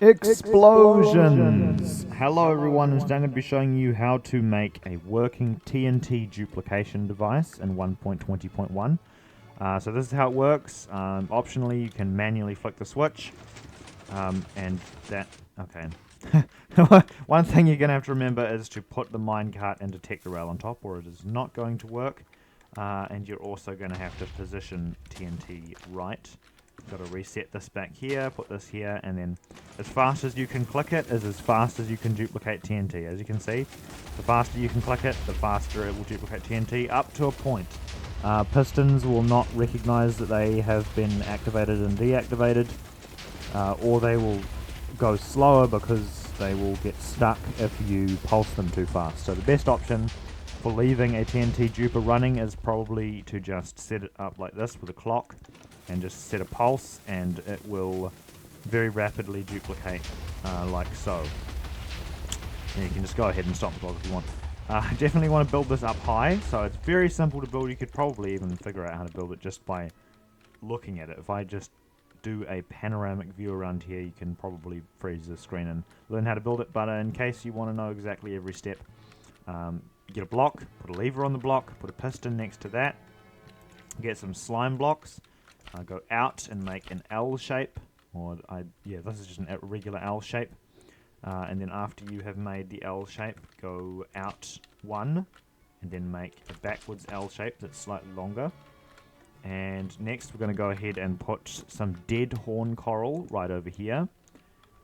Explosions! Hello everyone, and today I'm going to be showing you how to make a working TNT duplication device in 1.20.1. So this is how it works. Optionally, you can manually flick the switch, and that... okay. One thing you're going to have to remember is to put the minecart and detector rail on top, or it is not going to work. And you're also going to have to position TNT right. Got to reset this back here, put this here, and then as fast as you can click it is as fast as you can duplicate TNT. As you can see, the faster you can click it, the faster it will duplicate TNT, up to a point. Pistons will not recognize that they have been activated and deactivated, or they will go slower because they will get stuck if you pulse them too fast. So the best option for leaving a TNT duper running is probably to just set it up like this with a clock and just set a pulse, and it will very rapidly duplicate like so. And you can just go ahead and stop the clock if you want. Definitely want to build this up high, so it's very simple to build. You could probably even figure out how to build it just by looking at it. If I just do a panoramic view around here, you can probably freeze the screen and learn how to build it. But in case you want to know exactly every step, get a block, put a lever on the block, put a piston next to that, get some slime blocks, go out and make an L shape, this is just a regular L shape, and then after you have made the L shape, go out one, and then make a backwards L shape that's slightly longer. And next we're going to go ahead and put some dead horn coral right over here.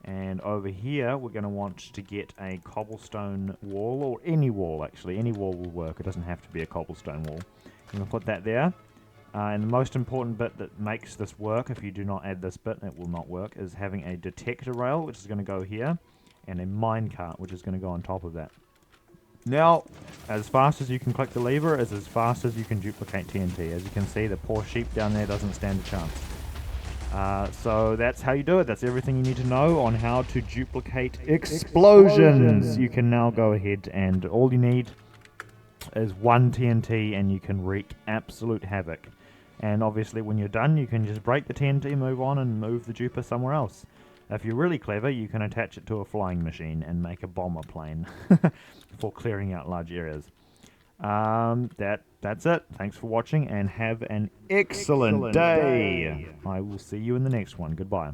And over here we're going to want to get a cobblestone wall, or any wall actually. Any wall will work, it doesn't have to be a cobblestone wall. I'm going to put that there. And the most important bit that makes this work, if you do not add this bit, it will not work, is having a detector rail, which is going to go here, and a minecart, which is going to go on top of that. Now, as fast as you can click the lever is as fast as you can duplicate TNT. As you can see, the poor sheep down there doesn't stand a chance. So that's how you do it. That's everything you need to know on how to duplicate explosions. You can now go ahead, and all you need is one TNT, and you can wreak absolute havoc. And obviously when you're done, you can just break the TNT, move on, and move the duper somewhere else. If you're really clever, you can attach it to a flying machine and make a bomber plane for clearing out large areas. That's it. Thanks for watching, and have an excellent day. I will see you in the next one. Goodbye.